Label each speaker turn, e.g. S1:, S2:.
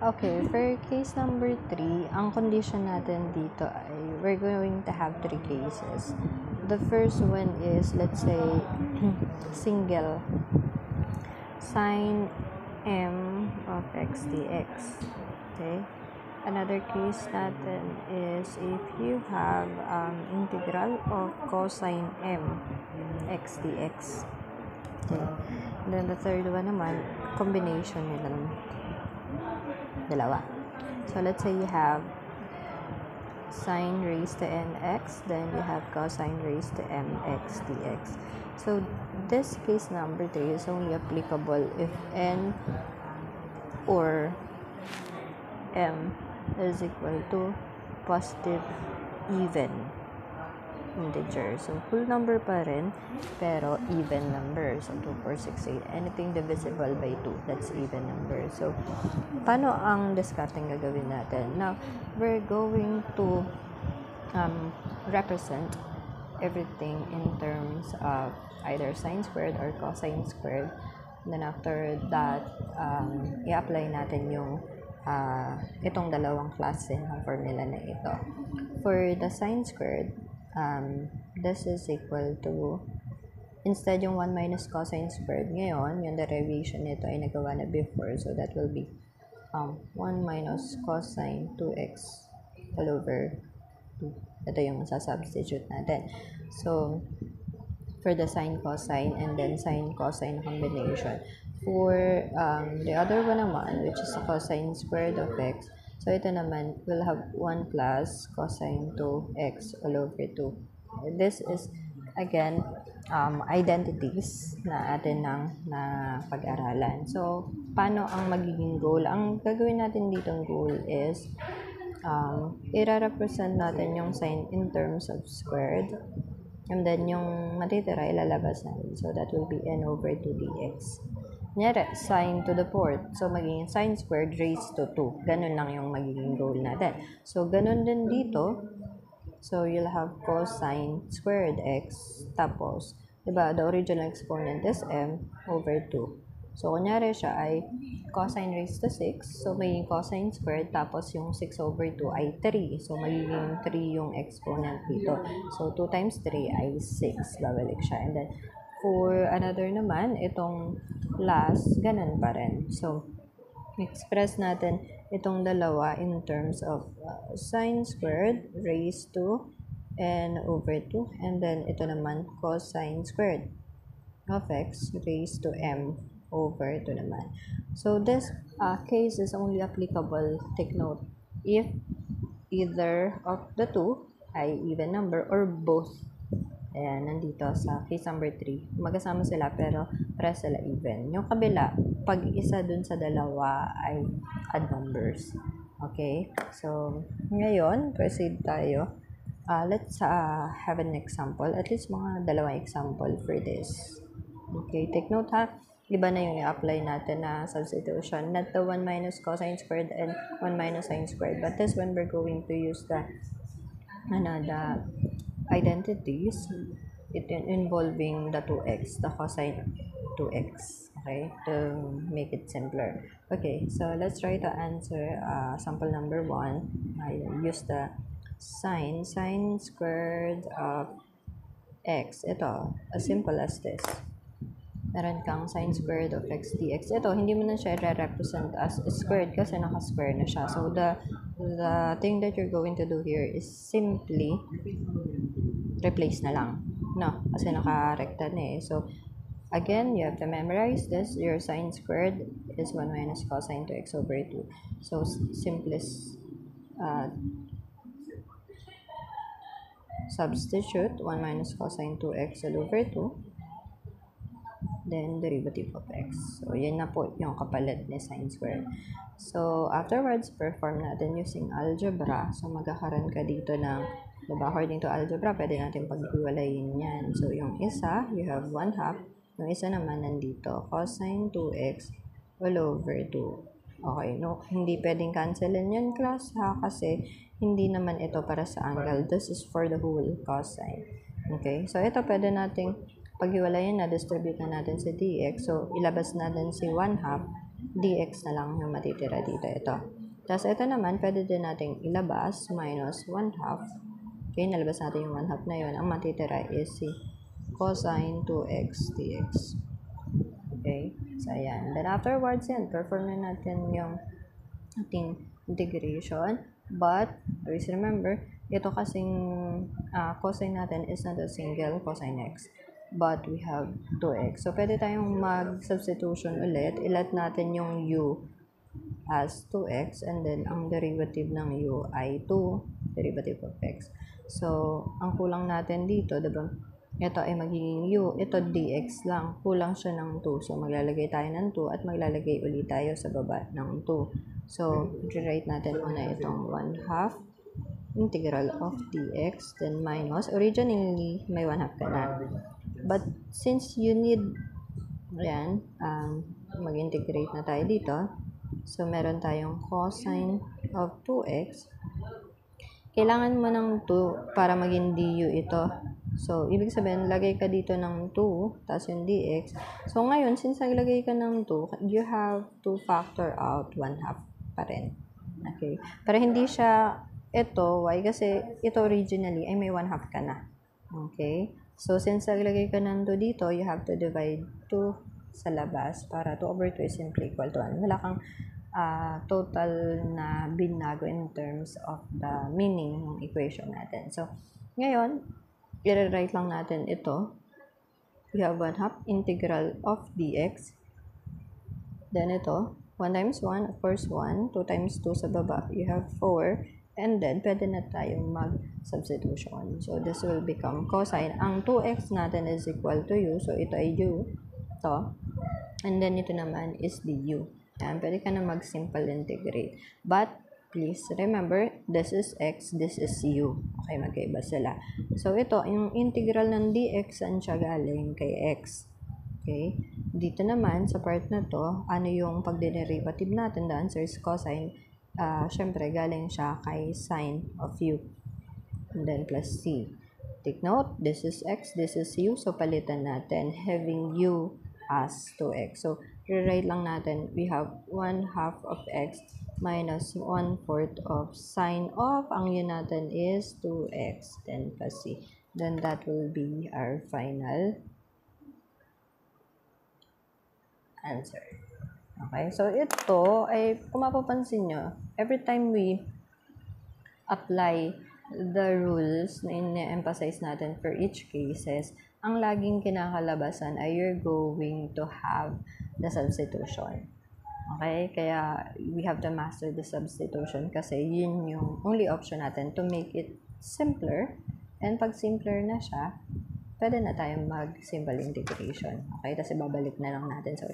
S1: Okay, for case number 3, ang condition natin dito ay we're going to have 3 cases. The first one is, let's say, single sine m of x dx. Okay? Another case natin is if you have integral of cosine m x dx. Okay? And then the third one naman, combination nilang dalawa. So let's say you have sine raised to nx, then you have cosine raised to mx dx. So this case number 3 is only applicable if n or m is equal to positive even integer. So whole number pa rin, pero even number. So 2, 4, 6, 8. Anything divisible by 2, that's even number. So paano ang discarding gagawin natin? Now, we're going to represent everything in terms of either sine squared or cosine squared. And then after that, i-apply natin yung itong dalawang klase ng formula na ito. For the sine squared, this is equal to, instead yung 1 minus cosine squared, ngayon, yung derivation nito ay nagawa na before, so that will be 1 minus cosine 2x all over 2. Ito yung masasubstitute natin. So, for the sine cosine and then sine cosine combination. For the other one naman, which is cosine squared of x, so ito naman will have 1 plus cosine 2x all over 2. This is again identities na atin na pag-aralan. So paano ang magiging goal? Ang gagawin natin ditong goal is i-represent natin yung sign in terms of squared, and then yung matitira ilalabas natin. So that will be n over 2 dx. Kunyari, sine to the 4th. So, magiging sine squared raised to 2. Ganun lang yung magiging goal natin. So, ganun din dito. So, you'll have cosine squared x. Tapos, diba, the original exponent is m over 2. So, kunyari siya ay cosine raised to 6. So, magiging cosine squared. Tapos, yung 6 over 2 ay 3. So, magiging 3 yung exponent dito. So, 2 times 3 ay 6. Babalik siya. And then, for another naman, itong last, ganun pa rin. So, express natin itong dalawa in terms of sine squared raised to n over 2. And then, ito naman, cosine squared of x raised to m over 2 naman. So, this case is only applicable, take note, if either of the two ay even number or both. Ayan, nandito sa case number 3. Magkasama sila pero para sila even. Yung kabila, pag isa dun sa dalawa ay odd numbers. Okay? So, ngayon, proceed tayo. Let's have an example. At least mga dalawang example for this. Okay, take note ha. Iba na yung i-apply natin na substitution. Not the 1 minus cosine squared and 1 minus sine squared. But this one, we're going to use the identities involving the 2x, the cosine 2x, okay, to make it simpler. Okay, so let's try to answer sample number 1. I use the sine squared of x. Ito, as simple as this. Meron kang sine squared of x dx. Ito, hindi mo na siya re-represent as squared kasi naka-square na siya. So, the thing that you're going to do here is simply replace na lang. No, kasi naka-recta na eh. So, again, you have to memorize this. Your sine squared is 1 minus cosine 2x over 2. So, simplest substitute 1 minus cosine 2x all over 2. Then, derivative of x. So, yan na po yung kapalit ni sine squared. So, afterwards, perform natin using algebra. So, magkakaroon ka dito ng, diba, according to algebra, pwede natin paghiwalayin yan. So, yung isa, you have 1/2. Yung isa naman nandito, cosine 2x all over 2. Okay, no, hindi pwedeng cancelin yan, class, ha? Kasi, hindi naman ito para sa angle. This is for the whole cosine. Okay, so ito pwede nating paghiwalayin na, distribute na natin si dx. So, ilabas natin si 1/2 dx na lang yung matitira dito. Ito. Tapos ito naman, pwede din natin ilabas minus 1/2. Okay, nalabas natin yung 1/2 na yun. Ang matitira is si cosine 2x dx. Okay, so ayan. Then afterwards yan, perform na natin yung ating integration. But, always remember, ito kasing cosine natin is not a single cosine x. But we have 2x. So, pwede tayong mag-substitution ulit. Ilat natin yung u as 2x and then ang derivative ng u ay 2 derivative of x. So, ang kulang natin dito, diba? Ito ay magiging u, ito dx lang. Kulang siya ng 2. So, maglalagay tayo ng 2 at maglalagay ulit tayo sa baba ng 2. So, i-write natin muna itong 1/2 integral of dx, then minus, originally, may 1/2 ka na. But, since you need, ayan, mag-integrate na tayo dito. So, meron tayong cosine of 2x. Kailangan mo ng 2 para maging du ito. So, ibig sabihin, lagay ka dito ng 2, tapos yung dx. So, ngayon, since naglagay ka ng 2, you have to factor out 1/2 pa rin. Okay? Pero hindi siya ito, why? Kasi ito originally ay may 1/2 ka na. Okay? So, since naglagay ka ng 2 dito, you have to divide 2 sa labas para 2/2 is simply equal to 1. Wala kang total na binago in terms of the meaning ng equation natin. So, ngayon, i-write lang natin ito. We have 1/2 integral of dx. Then ito, 1 times 1, of course 1. 2 times 2 sa baba, you have 4. And then, pwede na tayong mag-substitution. So, this will become cosine. Ang 2x natin is equal to u. So, ito ay u. Ito. And then, ito naman is du. Yan, pwede ka na mag-simple integrate. But, please remember, this is x, this is u. Okay, magkaiba sila. So, ito, yung integral ng dx, saan siya galing? Kay x. Okay? Dito naman, sa part na to, ano yung pagdederivative natin? The answer is cosine. Syempre, galing siya kay sine of u. And then, plus c. Take note, this is x, this is u. So, palitan natin, having u as 2x. So, rewrite lang natin, we have 1/2 of x minus 1/4 of sine of, ang yun natin is 2x, then plus c. Then, that will be our final answer. Okay, so ito ay, kung mapapansin nyo, every time we apply the rules na in-emphasize natin for each cases, ang laging kinakalabasan ay you're going to have the substitution. Okay? Kaya we have to master the substitution kasi yun yung only option natin to make it simpler. And pag simpler na siya, pwede na tayong mag-simple integration. Okay? Kasi babalik na lang natin sa